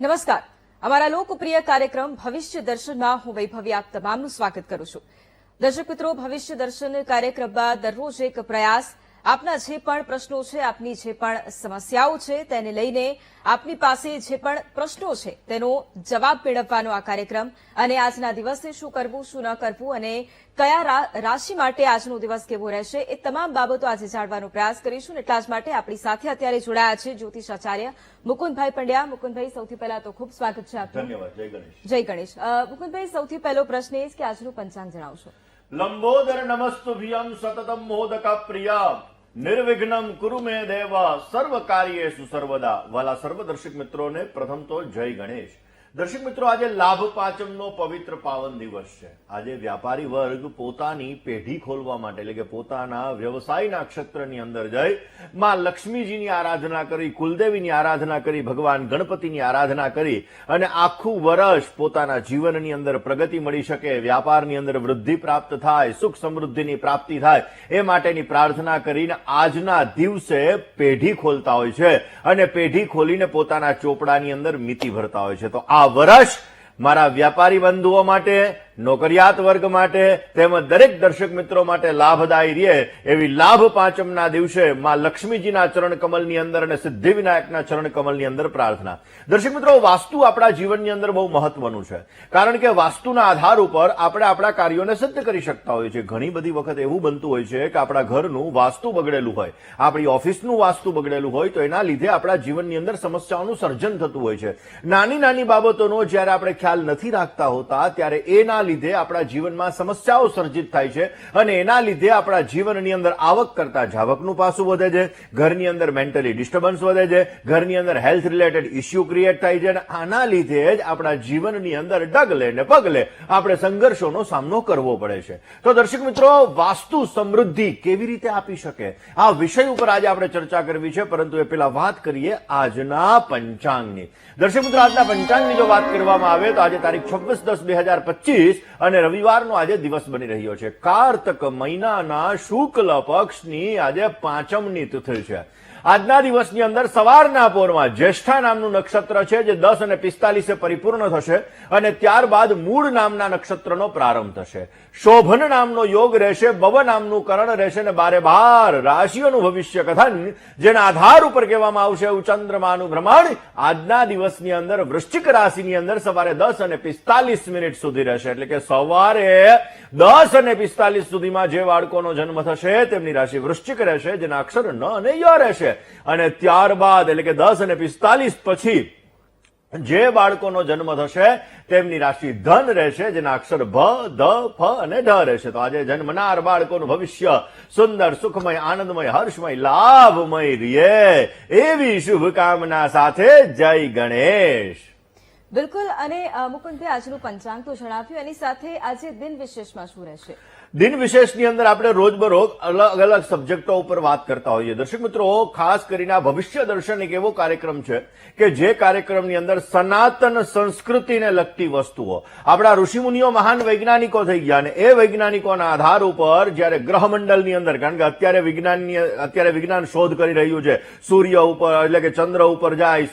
નમસ્કાર. અમારા લોકપ્રિય કાર્યક્રમ ભવિષ્ય દર્શનમાં હું વૈભવી આપ તમામનું સ્વાગત કરું છું. દર્શક મિત્રો, ભવિષ્ય દર્શન કાર્યક્રમમાં દરરોજ એક પ્રયાસ આપના જે પણ પ્રશ્નો છે, આપની જે પણ સમસ્યાઓ છે તેને લઈને આપની પાસે જે પણ પ્રશ્નો છે તેનો જવાબ મેળવવાનો આ કાર્યક્રમ અને આજના દિવસે શું કરવું, શું ન કરવું અને કયા રાશિ માટે આજનો દિવસ કેવો રહેશે એ તમામ બાબતો આજે જાણવાનો પ્રયાસ કરીશું. એટલા જ માટે આપણી સાથે અત્યારે જોડાયા છે જ્યોતિષાચાર્ય મુકુંદભાઈ પંડ્યા. મુકુંદભાઈ, સૌથી પહેલા તો ખૂબ સ્વાગત છે આપનું. ધન્યવાદ. જય ગણેશ. જય ગણેશ. મુકુંદભાઈ, સૌથી પહેલો પ્રશ્ન એ છે કે આજનું પંચાંગ જણાવશો. લંબોદર નમસ્તુભ્યં સતતમ મોદકા પ્રિયા નિર્વિઘ્નમ કુરુ મે દેવા સર્વ કાર્યેષુ સર્વદા. વાલા સર્વ દર્શક મિત્રોને પ્રથમ તો જય ગણેશ. દર્શક મિત્રો, આજે લાભ પાંચમનો પવિત્ર પાવન દિવસ છે. આજે વ્યાપારી વર્ગ પોતાની પેઢી ખોલવા માટે એટલે કે પોતાના વ્યવસાયના ક્ષેત્રની અંદર જઈ માં લક્ષ્મીજીની આરાધના કરી, કુલદેવીની આરાધના કરી, ભગવાન ગણપતિની આરાધના કરી અને આખું વર્ષ પોતાના જીવનની અંદર પ્રગતિ મળી શકે, વ્યાપારની અંદર વૃદ્ધિ પ્રાપ્ત થાય, સુખ સમૃદ્ધિની પ્રાપ્તિ થાય એ માટેની પ્રાર્થના કરીને આજના દિવસે પેઢી ખોલતા હોય છે અને પેઢી ખોલીને પોતાના ચોપડાની અંદર મિતિ ભરતા હોય છે. તો આ વર્ષ મારા વ્યાપારી બંધુઓ માટે, નોકરિયાત વર્ગ માટે તેમજ દરેક દર્શક મિત્રો માટે લાભદાયી રહે એવી લાભ પાંચમના દિવસે માં લક્ષ્મીજીના ચરણ કમલની અંદર અને સિદ્ધિવિનાયકના ચરણ કમલની અંદર પ્રાર્થના. દર્શક મિત્રો, વાસ્તુ આપણા જીવનની અંદર બહુ મહત્વનું છે, કારણ કે વાસ્તુના આધાર ઉપર આપણે આપણા કાર્યોને સિદ્ધ કરી શકતા હોઈએ છીએ. ઘણી બધી વખત એવું બનતું હોય છે કે આપણા ઘરનું વાસ્તુ બગડેલું હોય, આપણી ઓફિસનું વાસ્તુ બગડેલું હોય તો એના લીધે આપણા જીવનની અંદર સમસ્યાઓનું સર્જન થતું હોય છે. નાની નાની બાબતોનો જ્યારે આપણે ખ્યાલ નથી રાખતા હોતા ત્યારે એના લીધે આપણા જીવનમાં સમસ્યાઓ સર્જિત થાય છે અને એના લીધે આપણા જીવનની અંદર આવક કરતા જાવકનું પાસું વધે છે, ઘરની અંદર મેન્ટલી ડિસ્ટર્બન્સ વધે છે, ઘરની અંદર હેલ્થ રિલેટેડ ઇસ્યુ ક્રિએટ થાય છે અને આના લીધે જ આપણા જીવનની અંદર ડગલે ને પગલે આપણે સંઘર્ષોનો સામનો કરવો પડે છે. તો દર્શક મિત્રો, વાસ્તુ સમૃદ્ધિ કેવી રીતે આપી શકે આ વિષય ઉપર આજે આપણે ચર્ચા કરવી છે, પરંતુ એ પેલા વાત કરીએ આજના પંચાંગની. દર્શક મિત્રો, આજના પંચાંગની જો વાત કરવામાં આવે તો આજે તારીખ 26/10/2025 અને રવિવારનો આજે દિવસ બની રહ્યો છે. કારતક મહિનાના શુક્લ પક્ષની આજે પાંચમની તિથિ છે. આજના દિવસની અંદર સવારના પોરમાં જ્યેષ્ઠા નામનું નક્ષત્ર છે જે 10:45 પરિપૂર્ણ થશે અને ત્યારબાદ મૂળ નામના નક્ષત્રનો પ્રારંભ થશે. શોભન નામનો યોગ રહેશે, ભવ નામનું કરણ રહેશે અને 12 રાશિઓનું ભવિષ્ય કથન જેના આધાર ઉપર કહેવામાં આવશે એવું ચંદ્રમાનું ભ્રમણ આજના દિવસની અંદર વૃશ્ચિક રાશિની અંદર સવારે 10:45 સુધી રહેશે. એટલે કે સવારે 10:45 સુધીમાં જે બાળકોનો જન્મ થશે તેમની રાશિ વૃશ્ચિક રહેશે, જેના અક્ષર ન અને ય રહેશે. અને ત્યારબાદ એટલે કે 10:45 પછી જે બાળકોનો જન્મ થશે તેમની રાશિ ધન રહેશે, જેના અક્ષર ભ, ધ, ફ અને ઢ રહેશે. તો આજે જન્મનાર બાળકોનું ભવિષ્ય સુંદર, સુખમય, આનંદમય, હર્ષમય, લાભમય રહે એવી શુભકામના સાથે જય ગણેશ. બિલકુલ. અને મુકુંદભાઈ, આજનું પંચાંગ તો જણાવ્યું, એની સાથે આજે દિન વિશેષમાં શું રહેશે? દિન વિશેષની અંદર આપણે રોજબરોજ અલગ અલગ સબ્જેક્ટો ઉપર વાત કરતા હોઈએ. દર્શક મિત્રો, ખાસ કરીને આ ભવિષ્ય દર્શન એક એવો કાર્યક્રમ છે કે જે કાર્યક્રમની અંદર સનાતન સંસ્કૃતિને લગતી વસ્તુઓ, આપણા ઋષિમુનિઓ મહાન વૈજ્ઞાનિકો થઈ ગયા અને એ વૈજ્ઞાનિકોના આધાર ઉપર જયારે ગ્રહમંડળની અંદર, કારણ કે અત્યારે વિજ્ઞાન શોધ કરી રહ્યું છે, સૂર્ય ઉપર એટલે કે ચંદ્ર ઉપર જાય,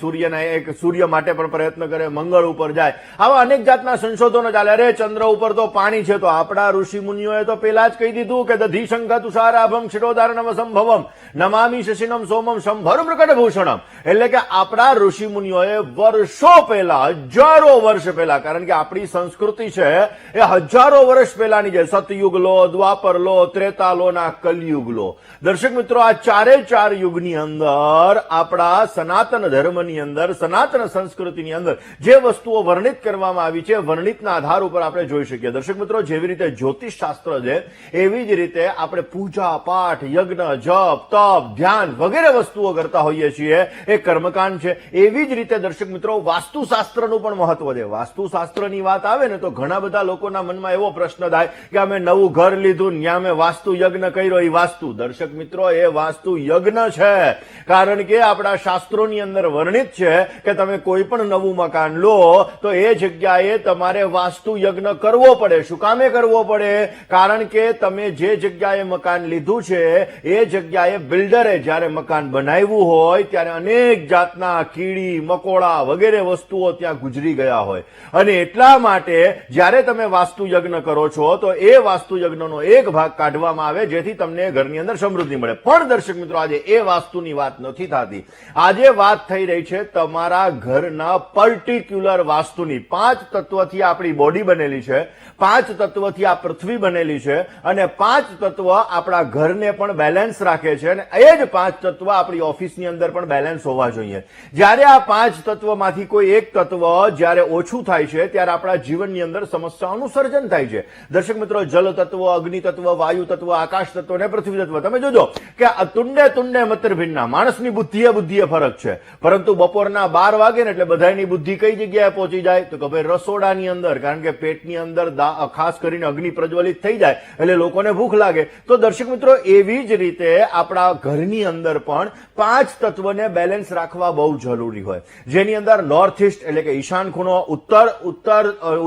સૂર્ય માટે પણ પ્રયત્ન કરે, મંગળ ઉપર જાય, આવા અનેક જાતના સંશોધનો ચાલે. અરે ચંદ્ર ઉપર તો પાણી છે, તો આપણા ઋષિમુનિઓએ તો પેલા જ કહી દીધું કે દધી શંખ તુષારાભમ ક્ષિરોદારણમ સંભવમ નમામિ શશિનમ સોમમ શંભર પ્રકટભૂષણમ. એટલે કે આપણા ઋષિ મુનિઓએ વર્ષો પહેલા, હજારો વર્ષ પહેલા, કારણ કે આપણી સંસ્કૃતિ છે એ હજારો વર્ષ પહેલાની છે, સતયુગ લો, દ્વાપર લો, ત્રેતા લો ના કલયુગ લો. દર્શક મિત્રો, આ ચાર યુગની અંદર આપણા સનાતન ધર્મની અંદર, સનાતન સંસ્કૃતિની અંદર જે વસ્તુઓ વર્ણિત કરવામાં આવી છે, વર્ણિતના આધાર ઉપર આપણે જોઈ શકીએ. દર્શક મિત્રો, જેવી રીતે જ્યોતિષ શાસ્ત્ર છે એવી જ રીતે આપણે પૂજા પાઠ, યજ્ઞ, જપ, તપ, ધ્યાન વગેરે વસ્તુઓ કરતા હોઈએ છીએ, એ કર્મકાંડ છે. એવી જ રીતે દર્શક મિત્રો, વાસ્તુશાસ્ત્રનું પણ મહત્વ છે. વાસ્તુશાસ્ત્રની વાત આવે ને તો ઘણા બધા લોકોના મનમાં એવો પ્રશ્ન થાય કે અમે નવું ઘર લીધું, ત્યાં અમે વાસ્તુ યજ્ઞ કર્યો. એ વાસ્તુ, દર્શક મિત્રો, એ વાસ્તુ યજ્ઞ છે, કારણ કે આપણા શાસ્ત્રોની અંદર વર્ણિત છે કે તમે કોઈ પણ નવું મકાન લો તો એ જગ્યાએ તમારે વાસ્તુ યજ્ઞ કરવો પડે. શું કામે કરવો પડે? કારણ કે તમે જે જગ્યાએ મકાન લીધું છે એ જગ્યાએ બિલ્ડરે જ્યારે મકાન બનાવ્યું હોય ત્યારે અનેક જાતના કીડી મકોડા વગેરે વસ્તુઓ ત્યાં ગુજરી ગયા હોય, અને એટલા માટે જ્યારે તમે વાસ્તુ યજ્ઞ કરો છો તો એ વાસ્તુ યજ્ઞનો એક ભાગ કાઢવામાં આવે જેથી તમને ઘરની અંદર સમૃદ્ધિ મળે. પણ દર્શક મિત્રો, આજે એ વાસ્તુની વાત નથી થતી. આજે વાત થઈ રહી છે તમારા ઘરના પર્ટિક્યુલર વાસ્તુની. 5 તત્વથી આપણી બોડી બનેલી છે, 5 તત્વથી આ પૃથ્વી બનેલી છે, અને 5 તત્વ આપણા ઘરને પણ બેલેન્સ રાખે છે, અને એ જ 5 તત્વ આપણી ઓફિસની અંદર પણ બેલેન્સ હોવા જોઈએ. જ્યારે આ 5 તત્વમાંથી કોઈ એક તત્વ જ્યારે ઓછું થાય છે ત્યારે આપણા જીવનની અંદર સમસ્યાઓનું સર્જન થાય છે. દર્શક મિત્રો, જલ તત્વ, અગ્નિ તત્વ, વાયુ તત્વ, આકાશ તત્વ અને પૃથ્વી તત્વ, તમે જોજો કે આ તુંડે તુંડે મતરભિન્ના. માણસની બુદ્ધિએ ફરક છે, પરંતુ બપોરના 12 વાગે ને એટલે બધાની બુદ્ધિ કઈ જગ્યાએ પહોંચી જાય તો કે ભાઈ રસોડાની અંદર, કારણ કે પેટની અંદર ખાસ કરીને અગ્નિ પ્રજ્વલિત થઈ જાય એટલે લોકોને ભૂખ લાગે. તો દર્શક મિત્રો, એવી જ રીતે આપણા ઘરની અંદર પણ 5 તત્વને બેલેન્સ રાખવા બહુ જરૂરી હોય, જેની અંદર નોર્થ ઈસ્ટ એટલે કે ઈશાન ખૂણો,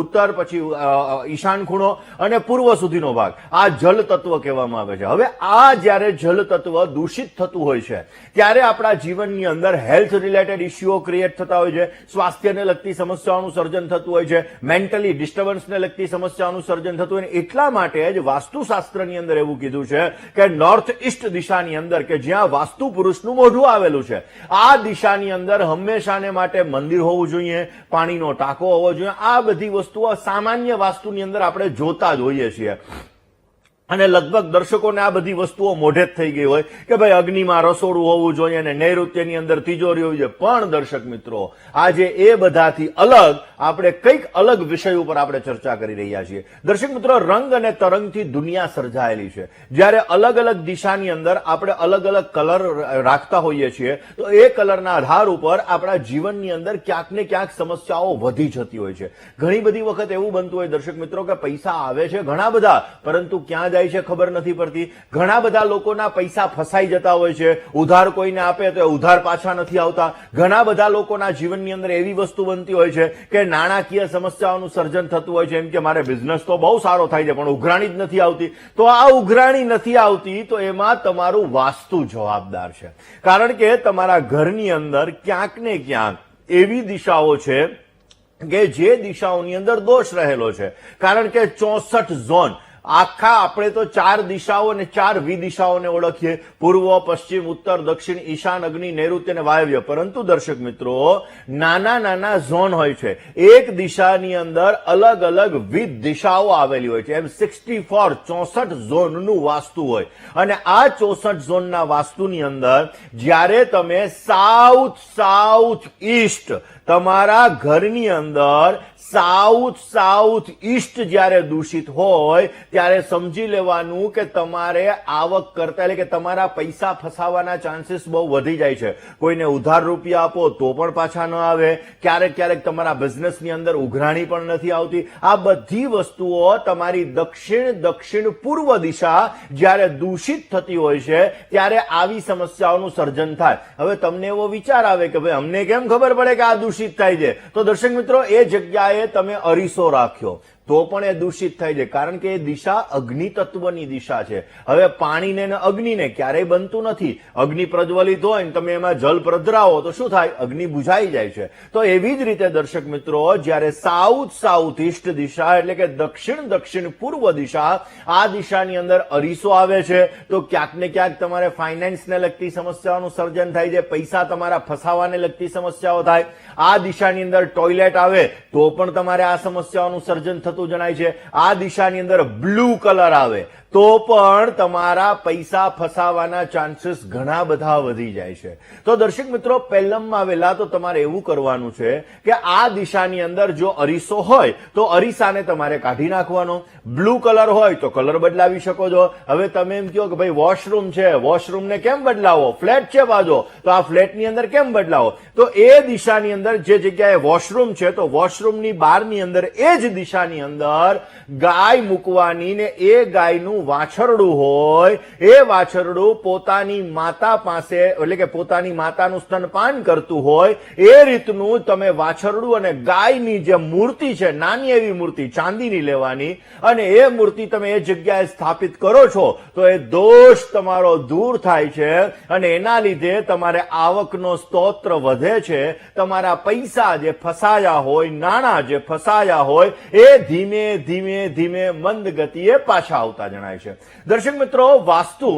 ઉત્તર પછી ઈશાન ખૂણો અને પૂર્વ સુધીનો ભાગ, આ જલ તત્વ કહેવામાં આવે છે. હવે આ જ્યારે જલ તત્વ દૂષિત થતું હોય છે ત્યારે આપણા જીવનની અંદર હેલ્થ રિલેટેડ ઇસ્યુઓ ક્રિએટ થતા હોય છે, સ્વાસ્થ્યને લગતી સમસ્યાઓનું સર્જન થતું હોય છે, મેન્ટલી ડિસ્ટર્બન્સને લગતી સમસ્યાઓનું સર્જન થતું હોય. એટલા માટે જ વાસ્તુશાસ્ત્રની અંદર એવું કીધું છે કે નોર્થ ઈસ્ટ દિશાની અંદર, કે જ્યાં વાસ્તુ પુરુષનું મોઢું આવેલું છે, આ દિશાની અંદર હંમેશાને માટે મંદિર હોવું જોઈએ, પાણીનો ટાંકો હોવો જોઈએ. આ બધી વસ્તુઓ સામાન્ય વાસ્તુની અંદર આપણે જોતા જ હોઈએ છીએ. અને લગભગ દર્શકોને આ બધી વસ્તુઓ મોઢે જ થઈ ગઈ હોય કે ભાઈ અગ્નિમાં રસોડું હોવું જોઈએ અને નૈઋત્યની અંદર તિજોરી હોવી જોઈએ. પણ દર્શક મિત્રો, આજે એ બધાથી અલગ આપણે કંઈક અલગ વિષય ઉપર આપણે ચર્ચા કરી રહ્યા છીએ. દર્શક મિત્રો, રંગ અને તરંગથી દુનિયા સર્જાયેલી છે. જ્યારે અલગ અલગ દિશાની અંદર આપણે અલગ અલગ કલર રાખતા હોઈએ છીએ તો એ કલરના આધાર ઉપર આપણા જીવનની અંદર ક્યાંક ને ક્યાંક સમસ્યાઓ વધી જતી હોય છે. ઘણી બધી વખત એવું બનતું હોય દર્શક મિત્રો કે પૈસા આવે છે ઘણા બધા, પરંતુ ક્યાં જાય છે ખબર નથી પડતી. ઘણા બધા લોકોના પૈસા ફસાઈ જતા હોય છે, ઉધાર કોઈને આપે તો ઉધાર પાછા નથી આવતા. ઘણા બધા લોકોના જીવનની અંદર એવી વસ્તુ બનતી હોય છે કે નાણાકીય સમસ્યાઓનું સર્જન થતું હોય છે. એમ કે મારે બિઝનેસ તો બહુ સારો થાય છે પણ ઉઘરાણી જ નથી આવતી. તો આ ઉઘરાણી નથી આવતી તો એમાં તમારું વાસ્તુ જવાબદાર છે, કારણ કે તમારા ઘરની અંદર ક્યાંક ને ક્યાંક એવી દિશાઓ છે કે જે દિશાઓની અંદર દોષ રહેલો છે. કારણ કે 64 ઝોન, આખા આપણે તો 4 દિશાઓ અને 4 વિદિશાઓને ઓળખીએ: પૂર્વ, પશ્ચિમ, ઉત્તર, દક્ષિણ, ઈશાન, અગ્નિ, નૈઋત્ય અને વાયવ્ય. પરંતુ દર્શક મિત્રો, નાના નાના ઝોન હોય છે. એક દિશાની અંદર અલગ અલગ વિદ દિશાઓ આવેલી હોય છે. એમ 64 ઝોનનું વાસ્તુ હોય. અને આ 64 ઝોનના વાસ્તુની અંદર જ્યારે તમે સાઉથ ઈસ્ટ, તમારા ઘરની અંદર સાઉથ ઈસ્ટ જ્યારે દૂષિત હોય ત્યારે સમજી લેવાનું કે તમારે આવક કરતા, એટલે કે તમારા પૈસા ફસાવાના ચાન્સીસ બહુ વધી જાય છે. કોઈને ઉધાર રૂપિયા આપો તો પણ પાછા ન આવે. ક્યારેક તમારા બિઝનેસની અંદર ઉઘરાણી પણ નથી આવતી. આ બધી વસ્તુઓ તમારી દક્ષિણ પૂર્વ દિશા જ્યારે દૂષિત થતી હોય છે ત્યારે આવી સમસ્યાઓનું સર્જન થાય. હવે તમને એવો વિચાર આવે કે ભાઈ અમને કેમ ખબર પડે કે આ દૂષિત થાય છે? તો દર્શક મિત્રો, એ જગ્યાએ તમે અરીસો રાખ્યો તો પણ એ દૂષિત થાય છે, કારણ કે એ દિશા અગ્નિ તત્વની દિશા છે. હવે પાણીને ને અગ્નિને ક્યારેય બનતું નથી. અગ્નિ પ્રજ્વલિત હોય ને તમે એમાં જલ પ્રધરાવો તો શું થાય? અગ્નિ બુઝાઈ જાય છે. તો એવી જ રીતે દર્શક મિત્રો, જ્યારે સાઉથ ઈસ્ટ દિશા એટલે કે દક્ષિણ પૂર્વ દિશા, આ દિશાની અંદર અરીસો આવે છે તો ક્યાંક ને ક્યાંક તમારે ફાઇનાન્સને લગતી સમસ્યાઓનું સર્જન થાય છે, પૈસા તમારા ફસાવાને લગતી સમસ્યાઓ થાય. આ દિશાની અંદર ટોયલેટ આવે તો પણ તમારે આ સમસ્યાઓનું સર્જન થતું જણાય છે. આ દિશાની અંદર બ્લુ કલર આવે તો પણ તમારા પૈસા ફસાવાના ચાન્સીસ ઘણા બધા વધી જાય છે. તો દર્શક મિત્રો, પહેલામાં વહેલા તો તમારે એવું કરવાનું છે કે આ દિશાની અંદર જો અરીસો હોય તો અરીસાને તમારે કાઢી નાખવાનો. બ્લુ કલર હોય તો કલર બદલાવી શકો છો. હવે તમે એમ કહો કે ભાઈ વોશરૂમ છે, વોશરૂમને કેમ બદલાવો? ફ્લેટ છે બાજુ, તો આ ફ્લેટની અંદર કેમ બદલાવો? તો એ દિશાની અંદર જે જગ્યાએ વોશરૂમ છે તો વોશરૂમની બહારની અંદર એ જ દિશાની અંદર ગાય મૂકવાની ને એ ગાયનું વાછરડું હોય, એ વાછરડું પોતાની માતા પાસે એટલે કે પોતાની માતાનું સ્તનપાન કરતું હોય એ રીતનું તમે વાછરડું અને ગાયની જે મૂર્તિ છે, નાની એવી મૂર્તિ ચાંદીની લેવાની અને એ મૂર્તિ તમે એ જગ્યાએ સ્થાપિત કરો છો તો એ દોષ તમારો દૂર થાય છે અને એના લીધે તમારે આવકનો સ્તોત્ર વધે છે. તમારા પૈસા જે ફસાયા હોય, નાણાં જે ફસાયા હોય એ ધીમે ધીમે ધીમે મંદ ગતિએ પાછા આવતા જણાય છે. દર્શક મિત્રો, વાસ્તુ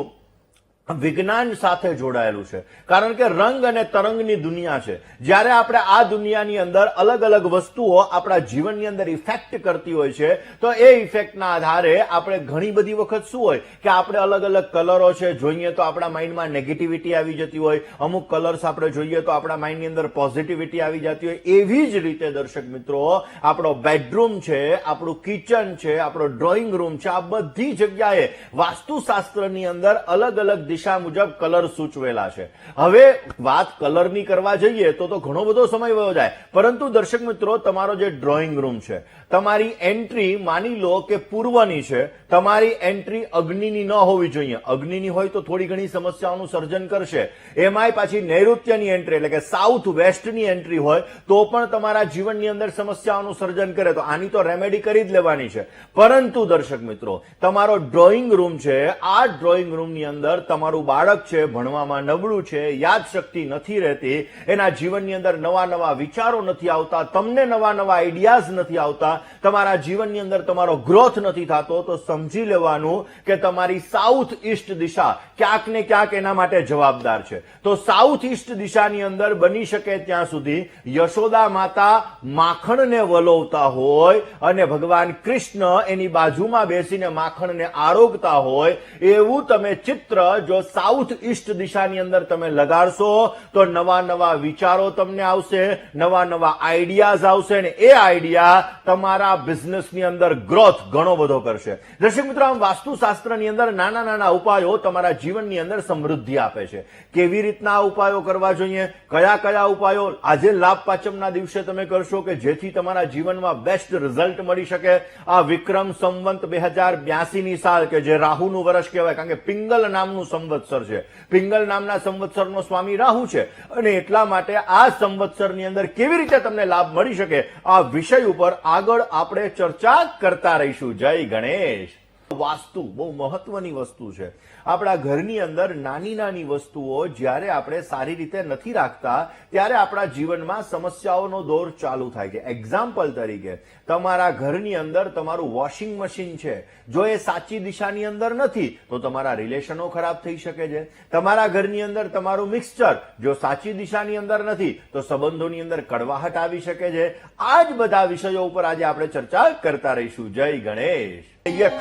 વિજ્ઞાન સાથે જોડાયેલું છે, કારણ કે રંગ અને તરંગની દુનિયા છે. જ્યારે આપણે આ દુનિયાની અંદર અલગ અલગ વસ્તુઓ આપણા જીવનની અંદર ઇફેક્ટ કરતી હોય છે તો એ ઇફેક્ટના આધારે આપણે ઘણી બધી વખત શું હોય કે આપણે અલગ અલગ કલરો છે જોઈએ તો આપણા માઇન્ડમાં નેગેટિવિટી આવી જતી હોય, અમુક કલર્સ આપણે જોઈએ તો આપણા માઇન્ડની અંદર પોઝિટિવિટી આવી જતી હોય. એવી જ રીતે દર્શક મિત્રો, આપણો બેડરૂમ છે, આપણું કિચન છે, આપણો ડ્રોઈંગ રૂમ છે, આ બધી જગ્યાએ વાસ્તુશાસ્ત્રની અંદર અલગ અલગ દિશા મુજબ કલર સૂચવેલા છે. હવે વાત કલરની કરવા જઈએ તો ઘણો બધો સમય વયો જાય, પરંતુ દર્શક મિત્રો, તમારો જે ડ્રોઈંગ રૂમ છે, તમારી એન્ટ્રી માની લો કે પૂર્વની છે, તમારી એન્ટ્રી અગ્નિની ન હોવી જોઈએ. અગ્નિની હોય તો થોડી ઘણી સમસ્યાઓનું સર્જન કરશે. એમાંય પાછી નૈઋત્યની એન્ટ્રી એટલે કે સાઉથ વેસ્ટની એન્ટ્રી હોય તો પણ તમારા જીવનની અંદર સમસ્યાઓનું સર્જન કરે. તો આની તો રેમેડી કરી જ લેવાની છે. પરંતુ દર્શક મિત્રો, તમારો ડ્રોઈંગ રૂમ છે, આ ડ્રોઈંગ રૂમની અંદર તમારું બાળક છે, ભણવામાં નબળું છે, યાદશક્તિ નથી રહેતી, એના જીવનની અંદર નવા નવા વિચારો નથી આવતા, તમને નવા નવા આઈડિયાઝ નથી આવતા, તમારા જીવનની અંદર તમારો ગ્રોથ નથી થતો, તો સમજી લેવાનું કે તમારી સાઉથ ઈસ્ટ દિશા ક્યાંક ને ક્યાંક એના માટે જવાબદાર છે. તો સાઉથ ઈસ્ટ દિશાની અંદર બની શકે ત્યાં સુધી યશોદા માતા માખણને વલોવતા હોય અને ભગવાન કૃષ્ણ એની બાજુમાં બેસીને માખણને આરોગતા હોય એવું તમે ચિત્ર જો સાઉથ ઈસ્ટ દિશાની અંદર તમે લગાડશો તો નવા નવા વિચારો તમને આવશે, નવા નવા આઈડિયાઝ આવશે અને એ આઈડિયા તમારા બિઝનેસની અંદર ગ્રોથ ઘણો બધો કરશે. દર્શક મિત્રો, આમ વાસ્તુશાસ્ત્રની અંદર નાના નાના ઉપાયો તમારા જીવનની અંદર સમૃદ્ધિ આપે છે. કેવી રીતના ઉપાયો કરવા જોઈએ, કયા કયા ઉપાયો આજે લાભ પાંચમના દિવસે તમે કરશો કે જેથી તમારા જીવનમાં બેસ્ટ રિઝલ્ટ મળી શકે. આ વિક્રમ સંવંત 2082 ની સાલ કે જે રાહુનું વર્ષ કહેવાય, કારણ કે પિંગલ નામનું સંવત્સર છે. પિંગલ નામના સંવત્સરનો સ્વામી રાહુ છે અને એટલા માટે આ સંવત્સરની અંદર કેવી રીતે તમને લાભ મળી શકે આ વિષય ઉપર આગળ આપણે ચર્ચા કરતા રહીશું. જય ગણેશ. વાસ્તુ બહુ મહત્વની વસ્તુ છે. આપણા ઘરની અંદર નાની નાની વસ્તુઓ જ્યારે આપણે સારી રીતે નથી રાખતા ત્યારે આપણા જીવનમાં સમસ્યાઓનો દોર ચાલુ થાય છે. એક્ઝામ્પલ તરીકે, તમારા ઘરની અંદર તમારું વોશિંગ મશીન છે, જો એ સાચી દિશાની અંદર નથી તો તમારા રિલેશનો ખરાબ થઈ શકે છે. તમારા ઘરની અંદર તમારું મિક્સચર જો સાચી દિશાની અંદર નથી તો સંબંધોની અંદર કડવાહટ આવી શકે છે. આ જ બધા વિષયો ઉપર આજે આપણે ચર્ચા કરતા રહીશું. જય ગણેશ.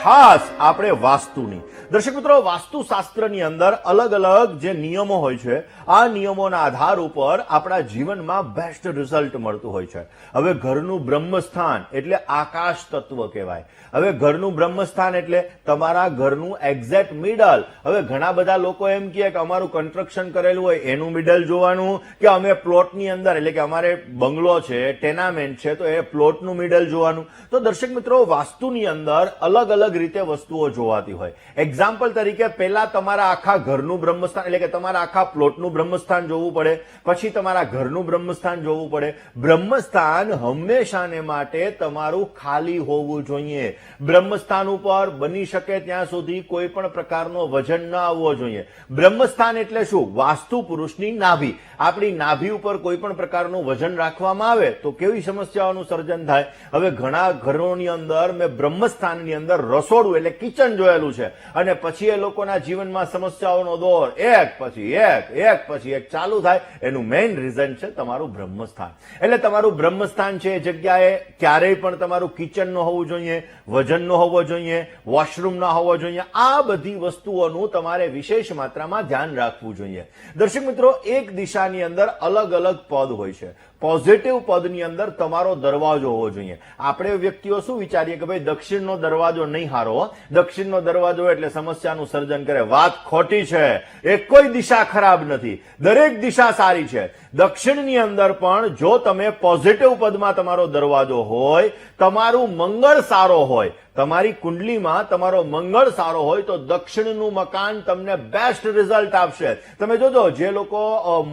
ખાસ આપણે વાસ્તુની, દર્શક મિત્રો, વાસ્તુશાસ્ત્રની અંદર અલગ અલગ જે નિયમો હોય છે, આ નિયમોના આધાર ઉપર આપણા જીવનમાં બેસ્ટ રિઝલ્ટ મળતું હોય છે. હવે ઘરનું બ્રહ્મસ્થાન એટલે આકાશ તત્વ કહેવાય. હવે ઘરનું બ્રહ્મસ્થાન એટલે તમારા ઘરનું એક્ઝેક્ટ મિડલ. હવે ઘણા બધા લોકો એમ કહે કે અમારું કન્સ્ટ્રક્શન કરેલું હોય એનું મિડલ જોવાનું, કે અમે પ્લોટની અંદર એટલે કે અમારે બંગલો છે, ટેનામેન્ટ છે, તો એ પ્લોટનું મિડલ જોવાનું. તો દર્શક મિત્રો, વાસ્તુની અંદર અલગ અલગ રીતે વસ્તુઓ જોવાતી હોય. એક્ઝામ્પલ તરીકે, પહેલા તમારા આખા ઘરનું બ્રહ્મસ્થાન એટલે કે તમારા આખા પ્લોટનું બ્રહ્મસ્થાન જોવું પડે, પછી તમારા ઘરનું બ્રહ્મસ્થાન જોવું પડે. બ્રહ્મસ્થાન હંમેશાને માટે તમારું ખાલી હોવું જોઈએ. બ્રહ્મસ્થાન ઉપર બની શકે ત્યાં સુધી કોઈ પણ પ્રકારનો વજન ન આવવો જોઈએ. બ્રહ્મસ્થાન એટલે શું? વાસ્તુ પુરુષની નાભી. આપણી નાભી ઉપર કોઈ પણ પ્રકારનું વજન રાખવામાં આવે તો કેવી સમસ્યાઓનું સર્જન થાય. હવે ઘણા ઘરોની અંદર મેં બ્રહ્મસ્થાનની અંદર રસોડું એટલે કિચન જોયેલું છે અને પછી એ લોકોના જીવનમાં સમસ્યાઓનો દોર એક પછી એક ચાલુ થાય. એનું મેઇન રીઝન છે તમારું બ્રહ્મસ્થાન. એટલે તમારું બ્રહ્મસ્થાન છે એ જગ્યાએ ક્યારેય પણ તમારું કિચન ન હોવું જોઈએ, વજન ન હોવો જોઈએ, વોશરૂમ ન હોવો જોઈએ. આ બધી વસ્તુઓનું તમારે વિશેષ માત્રામાં ધ્યાન રાખવું જોઈએ. દર્શક મિત્રો, એક દિશાની અંદર અલગ અલગ પદ હોય છે. પોઝિટિવ પદની અંદર તમારો દરવાજો હોવો જોઈએ. આપણે વ્યક્તિઓ શું વિચારીએ કે ભાઈ દક્ષિણનો દરવાજો નહીં હારો, દક્ષિણનો દરવાજો એટલે સમસ્યાનું સર્જન કરે. વાત ખોટી છે. એ કોઈ દિશા ખરાબ નથી, દરેક દિશા સારી છે. દક્ષિણની અંદર પણ જો તમે પોઝિટિવ પદમાં તમારો દરવાજો હોય, તમારું મંગળ સારો હોય, તમારી કુંડલીમાં તમારો મંગળ સારો હોય તો દક્ષિણનું મકાન તમને બેસ્ટ રિઝલ્ટ આપશે. તમે જોજો, જે લોકો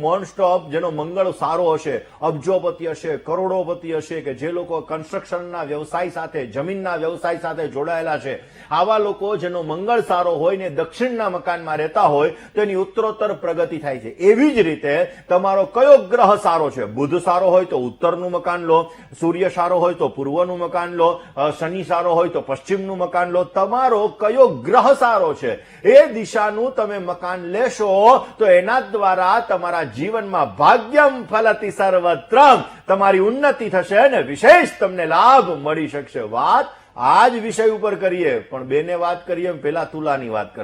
નોન સ્ટોપ, જેનો મંગળ સારો હશે, અબજોપતિ હશે, કરોડોપતિ હશે, કે જે લોકો કન્સ્ટ્રક્શનના વ્યવસાય સાથે, જમીનના વ્યવસાય સાથે જોડાયેલા છે, આવા લોકો જેનો મંગળ સારો હોય ને દક્ષિણના મકાનમાં રહેતા હોય તો એની ઉત્તરોત્તર પ્રગતિ થાય છે. એવી જ રીતે તમારો કયો ગ્રહ સારો છે? બુધ સારો હોય તો ઉત્તરનું મકાન લો, સૂર્ય સારો હોય તો પૂર્વનું મકાન લો, શનિ સારો હોય તો પશ્ચિમનું મકાન લો. તમારો કયો ગ્રહ સારો છે એ દિશાનું તમે મકાન લેશો તો એના દ્વારા તમારા જીવનમાં ભાગ્યમ ફલતિ સર્વત્રમ, તમારી ઉન્નતિ થશે અને વિશેષ તમને લાભ મળી શકશે. વાત આ જ વિષય ઉપર કરીએ, પણ બેને વાત કરીએ પેલા તુલાની વાત કરીએ.